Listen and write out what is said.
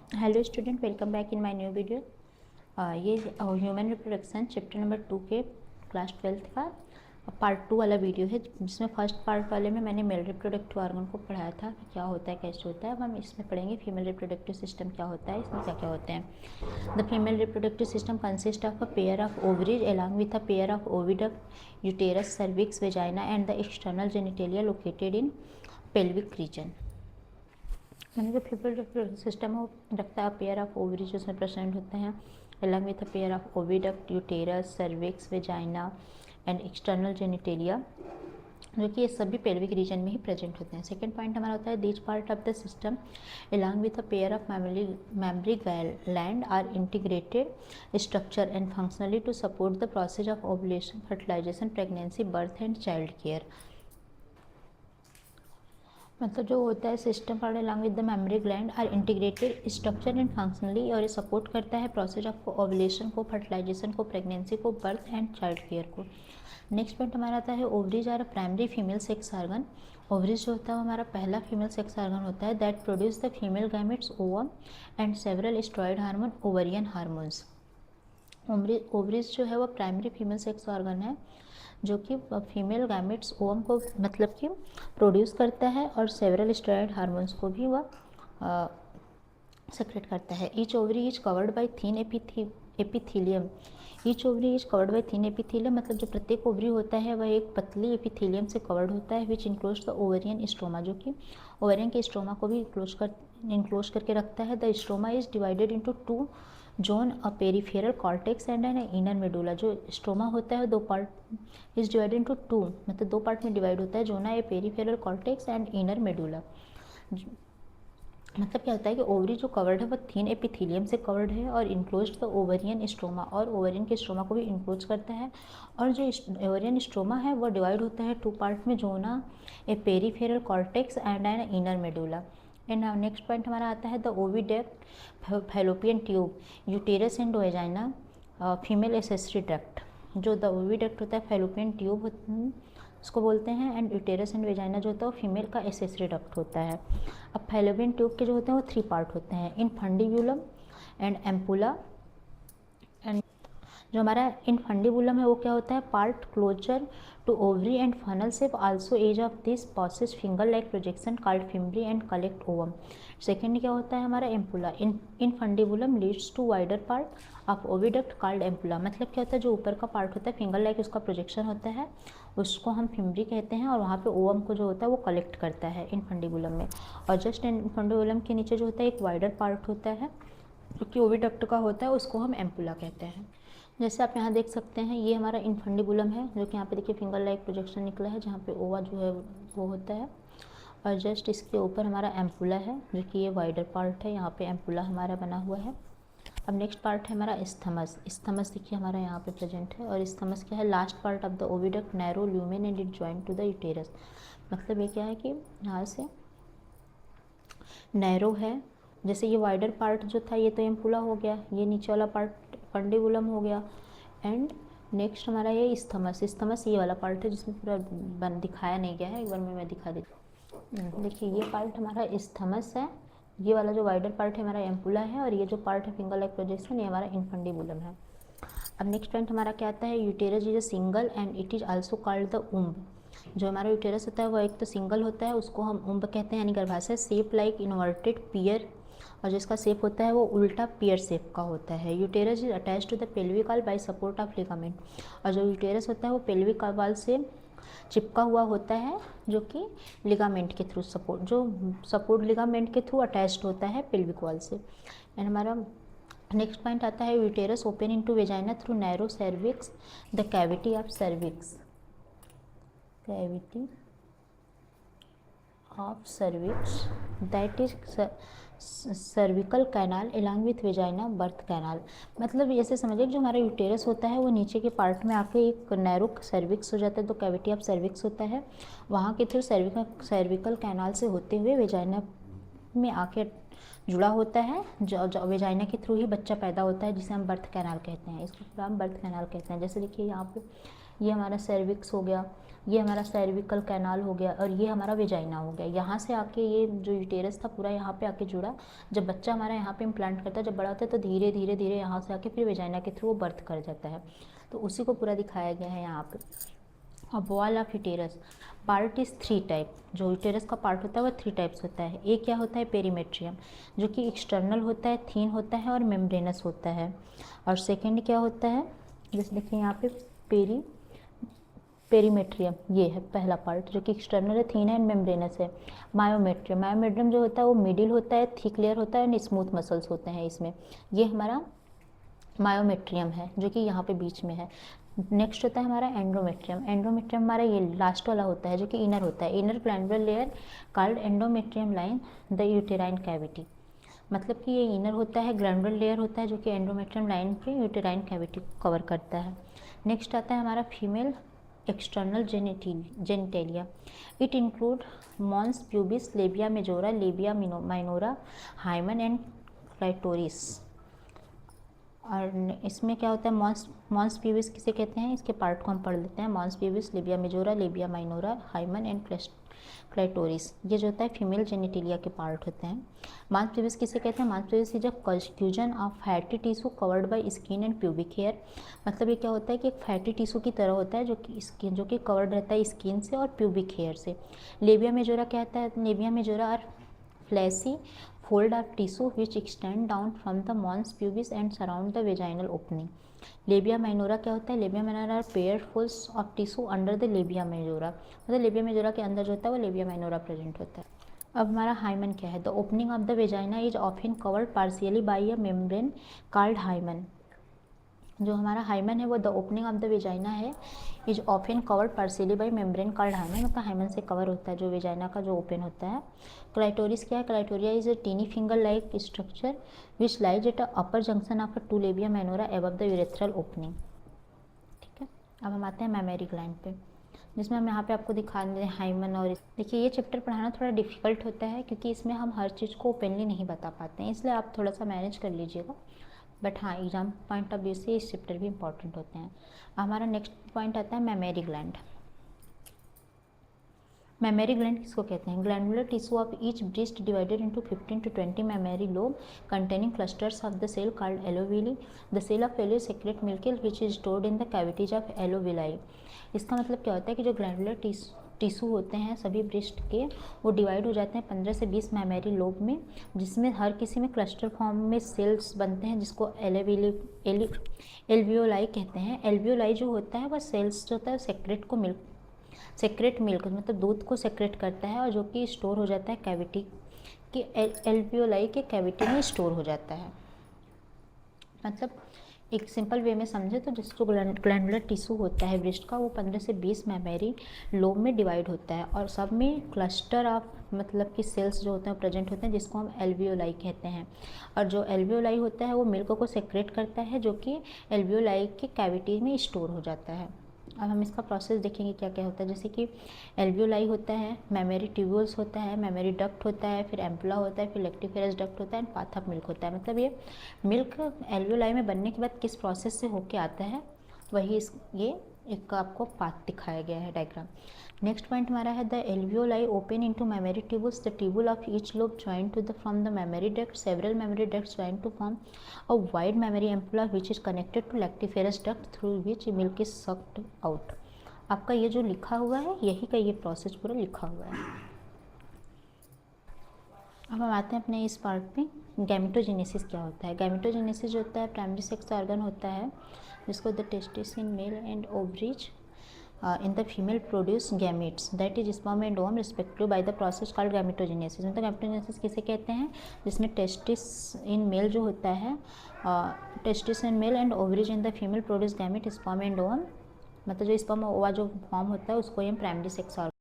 Hello student, welcome back in my new video. ये human reproduction chapter number 2 के class 12th का part 2 वाला video है, जिसमें फर्स्ट पार्ट वाले में मैंने मेल रिप्रोडक्टिव ऑर्गन को पढ़ाया था कि क्या होता है, कैसे होता है। अब हम इसमें पढ़ेंगे फीमेल रिप्रोडक्टिव सिस्टम क्या होता है, इसमें क्या क्या होते हैं। The female reproductive system consist of a pair of ovaries along with a pair of oviduct, uterus, cervix, vagina and the external genitalia located in pelvic region. मैंने जो फीमेल रिप्रोडक्टिव सिस्टम है वो रखता है पेयर ऑफ ओवरीज उसमें present होते हैं, along with a pair of oviduct, uterus, cervix, vagina and external genitalia, जो कि ये सभी पेल्विक रीजन में ही प्रेजेंट होते हैं। सेकेंड पॉइंट हमारा होता है these part of the system along with a pair of mammary gland are integrated structure and functionally to support the process of ovulation, fertilisation, pregnancy, birth and child care. मतलब जो होता है system part along with the mammary gland are integrated structure and functionally, और ये support करता है process of ovulation को, fertilisation को, प्रेगनेंसी को, बर्थ एंड चाइल्ड केयर को। नेक्स्ट पॉइंट हमारा आता है ovaries are primary female sex organ. Ovaries जो होता है वो हमारा पहला फीमेल सेक्स ऑर्गन होता है that produce the female gametes, ovum and several steroid hormone, ovarian hormones. Ovaries जो है वो प्राइमरी फीमेल सेक्स ऑर्गन है जो कि फीमेल गैमेट्स, ओवम को मतलब कि प्रोड्यूस करता है और सेवरल स्टेरॉइड हार्मोन्स को भी वह सेक्रेट करता है। Each ovary is covered by thin epithelium. Each ovary is covered by thin epithelium, मतलब जो प्रत्येक ओवरी होता है वह एक पतली एपिथीलियम से कवर्ड होता है, विच इंक्लोज द ओवरियन स्ट्रोमा, जो कि ओवरियन के स्ट्रोमा को भी इंक्लोज करके रखता है। The stroma is divided into two zone, a peripheral cortex and an inner medulla. जो स्ट्रोमा होता है दो part is divided into two, मतलब दो पार्ट में डिवाइड होता है, zona a peripheral cortex and inner medulla. मतलब क्या होता है कि ओवरी जो कवर्ड है वो थिन एपिथीलियम से कवर्ड है और इंक्लोज द ओवरियन स्ट्रोमा, और ओवरियन के स्ट्रोमा को भी इंक्लोज करता है। और जो ओवरियन स्ट्रोमा है वो डिवाइड होता है टू पार्ट में, zona a peripheral cortex and an inner medulla. And next point हमारा आता है the oviduct, fallopian tube, uterus and vagina, female accessory duct. जो द ओविडक्ट होता है फैलोपियन ट्यूब उसको बोलते हैं, एंड यूटेरस एंड वेजाइना जो होता है वो फीमेल का एसेसरी डक्ट होता है। अब फैलोपियन ट्यूब के जो होते हैं वो 3 पार्ट होते हैं, इनफंडिबुलम एंड एम्पुला। एंड जो हमारा इनफंडिबुलम है वो क्या होता है, part closer to ovary and funnel shape, also edge of this possess finger like projection called fimbriae and collect ovum. Second क्या होता है हमारा ampulla. Infundibulum leads to wider part of oviduct called ampulla. मतलब क्या होता है, जो ऊपर का पार्ट होता है फिंगर लाइक उसका प्रोजेक्शन होता है, उसको हम फिम्बरी कहते हैं, और वहाँ पे ओवम को जो होता है वो कलेक्ट करता है इनफंडिबुलम में। और जस्ट इनफंडिबुलम के नीचे जो होता है एक वाइडर पार्ट होता है जो कि ओविडक्ट का होता है, उसको हम एम्पुला कहते हैं। जैसे आप यहाँ देख सकते हैं ये हमारा इनफंडिबुलम है, जो कि यहाँ पे देखिए फिंगर लाइक प्रोजेक्शन निकला है जहाँ पे ओवा जो है वो होता है, और जस्ट इसके ऊपर हमारा एम्पुला है जो कि ये वाइडर पार्ट है, यहाँ पे एम्पुला हमारा बना हुआ है। अब नेक्स्ट पार्ट है हमारा स्थमस। स्थमस देखिए हमारा यहाँ पे प्रेजेंट है, और स्थमस क्या है, last part of the oviduct, narrow, lumen and it joint to the uterus. मतलब ये क्या है कि यहाँ से नैरो है, जैसे ये वाइडर पार्ट जो था ये तो एम्पुला हो गया, ये नीचे वाला पार्ट फंडिबुलम हो गया, एंड नेक्स्ट हमारा ये स्थमस। स्थमस ये वाला पार्ट है जिसमें पूरा दिखाया नहीं गया है, एक बार मैं दिखा देती हूँ। देखिए ये पार्ट हमारा स्थमस है, ये वाला जो वाइडर पार्ट है हमारा एम्पुला है, और ये जो पार्ट है फिंगर लाइक प्रोजेक्शन ये हमारा इनफंडिबुलम है। अब नेक्स्ट पॉइंट हमारा क्या आता है, uterus is a single and it is also called the womb. जो हमारा यूटेरस होता है वो एक तो सिंगल होता है, उसको हम उम्ब कहते हैं, यानी गर्भाशय, शेप लाइक इन्वर्टेड पियर, और जिसका शेप होता है वो उल्टा पियर शेप का होता है। Uterus is attach to the pelvic wall by support of ligament. और जो यूटेरस होता है वो पेल्विक वॉल से चिपका हुआ होता है, जो कि लिगामेंट के थ्रू सपोर्ट लिगामेंट के थ्रू अटैच्ड होता है पेल्विक वॉल से। एंड हमारा नेक्स्ट पॉइंट आता है uterus open into vagina through narrow cervix, the cavity of cervix, cavity of cervix that is cervical canal along with vagina, birth canal. मतलब ऐसे समझिए जो हमारा यूटेरस होता है वो नीचे के पार्ट में आके एक नैरो सर्विक्स हो जाता है, तो कैविटी ऑफ सर्विक्स होता है, वहाँ के थ्रू सर्विकल कैनाल से होते हुए वेजाइना में आके जुड़ा होता है, जो वेजाइना के थ्रू ही बच्चा पैदा होता है, जिसे हम बर्थ कैनाल कहते हैं। इसको पूरा हम बर्थ कैनाल कहते हैं। जैसे देखिए यहाँ पे ये हमारा सर्विक्स हो गया, ये हमारा सर्विकल कैनाल हो गया और ये हमारा वेजाइना हो गया। यहाँ से आके ये जो यूटेरस था पूरा यहाँ पे आके जुड़ा। जब बच्चा हमारा यहाँ पे इम्प्लांट करता है, जब बड़ा होता है तो धीरे धीरे धीरे यहाँ से आके फिर वेजाइना के थ्रू वो बर्थ कर जाता है। तो उसी को पूरा दिखाया गया है यहाँ पे। अब wall of uterus part is 3 type. जो यूटेरस का पार्ट होता है वो 3 टाइप्स होता है। एक क्या होता है, पेरीमेट्रियम, जो कि एक्सटर्नल होता है, थीन होता है और मेम्ब्रेनस होता है। और सेकेंड क्या होता है, जैसे देखिए यहाँ पे पेरीमेट्रियम, ये है पहला पार्ट जो कि एक्सटर्नल है, थीन है एंड मेम्ब्रेनस है। मायोमेट्रियम जो होता है वो मिडिल होता है, थिक लेयर होता है एंड स्मूथ मसल्स होते हैं इसमें। ये हमारा मायोमेट्रियम है जो कि यहाँ पे बीच में है। नेक्स्ट होता है हमारा एंडोमेट्रियम हमारा ये लास्ट वाला होता है जो कि इनर होता है। Inner glandular layer called endometrium line the uterine cavity. मतलब कि ये इनर होता है, ग्लैंडुलर लेयर होता है जो कि एंडोमेट्रियम लाइन पे यूटेराइन कैविटी को कवर करता है। नेक्स्ट आता है हमारा female external genitalia. It include mons pubis, labia majora, labia minora, hymen and clitoris. और इसमें क्या होता है, मॉन्स प्यूबिस किसे कहते हैं, इसके पार्ट को हम पढ़ लेते हैं। Mons pubis, labia majora, labia minora, hymen and clitoris, ये जो होता है फीमेल जेनिटेलिया के पार्ट होते हैं। मॉन्स प्यूबिस किसे कहते हैं, mons pubis is a confusion of fatty tissue covered by skin and pubic hair. मतलब ये क्या होता है कि एक फैटी टिश्यू की तरह होता है जो कि कवर्ड रहता है स्किन से और प्यूबिक हेयर से। लेबिया मेजोरा क्या होता है, labia majora are fleshy fold of tissue which extend down from the mons pubis and surround the vaginal opening. Labia minora क्या होता है, labia minora are pair folds of tissue under the labia majora. मतलब labia majora के अंदर जो होता है वो लेबिया माइनोरा प्रेजेंट होता है। अब हमारा हाइमन क्या है, the opening of the vagina is often covered partially by a membrane called hymen. जो हमारा हाइमन है वो the opening of the vagina है, is often covered partially by membrane called hymen. मतलब हाइमन से कवर होता है जो वेजाइना का जो ओपन होता है। क्लाइटोरिस क्या है, clitoria is a tiny finger like structure which lies at a upper junction of a two labia minora above the urethral opening. ठीक है, अब हम आते हैं मैमेरी ग्लैंड पे, जिसमें हम यहाँ पे आपको दिखा दें हाइमन। और देखिए ये चैप्टर पढ़ाना थोड़ा डिफिकल्ट होता है क्योंकि इसमें हम हर चीज़ को ओपनली नहीं बता पाते हैं, इसलिए आप थोड़ा सा मैनेज कर लीजिएगा। बट हाँ, एग्जाम पॉइंट ऑफ व्यू से इस चैप्टर भी इंपॉर्टेंट होते हैं। हमारा नेक्स्ट पॉइंट आता है मैमेरी ग्लैंड। मैमेरी ग्लैंड किसको कहते हैं, glandular tissue of each breast divided into 15 to 20 mammary lobe containing clusters of the cell called alveoli. The cell of alveo secrete milk which is stored in the cavities of alveoli. इसका मतलब क्या होता है कि जो glandular tissue होते हैं सभी ब्रेस्ट के, वो डिवाइड हो जाते हैं 15 से 20 मैमेरी लोब में, जिसमें हर किसी में क्लस्टर फॉर्म में सेल्स बनते हैं जिसको एल्वियोलाई कहते हैं। एल्वियोलाई जो होता है वह सेल्स जो होता है सेक्रेट मिल्क मतलब दूध को सेक्रेट करता है और जो कि स्टोर हो जाता है कैविटी की, एल्वियोलाई के कैविटी में स्टोर हो जाता है। मतलब एक सिंपल वे में समझे तो जिसको ग्लैंडुलर टिश्यू होता है ब्रेस्ट का वो 15 से 20 मैमेरी लोब में डिवाइड होता है और सब में क्लस्टर ऑफ मतलब कि सेल्स जो होते हैं प्रेजेंट होते हैं जिसको हम एल्वियोलाई कहते हैं। और जो एल्वियोलाई होता है वो मिल्क को सेक्रेट करता है जो कि एल्वियोलाई के कैविटी में स्टोर हो जाता है। अब हम इसका प्रोसेस देखेंगे क्या क्या होता है, जैसे कि एल्वियोलाई होता है, मैमेरी ट्यूब्यूल्स होता है, मैमेरी डक्ट होता है, फिर एम्पुला होता है, फिर लेक्टिफेरस डक्ट होता है एंड पाथ ऑफ मिल्क होता है। मतलब ये मिल्क एल्वियोलाई में बनने के बाद किस प्रोसेस से होके आता है वही ये एक आपको पाथ दिखाया गया है डायग्राम। नेक्स्ट पॉइंट हमारा है the alveoli open into mammary tubules, the tubule of each lobe join to the from the mammary duct, several mammary ducts join to form a wide mammary ampulla which is connected to lactiferous duct through which milk is sucked out. आपका ये जो लिखा हुआ है यही का ये process पूरा लिखा हुआ है। अब हम आते हैं अपने इस पार्ट पे, गैमेटोजेनेसिस क्या होता है। गैमेटोजेनेसिस जो होता है प्राइमरी सेक्स ऑर्गन होता है जिसको the testis in male and ovaries in the female produce gametes that is sperm and ovum respectively by the process called gametogenesis। मतलब गैमेटोजेनेसिस किसे कहते हैं, जिसमें टेस्टिस इन मेल जो होता है, testis in male and ovaries in the female produce gamete, sperm and ovum. मतलब जो स्पर्म ओवा जो फॉर्म होता है उसको हम प्राइमरी सेक्स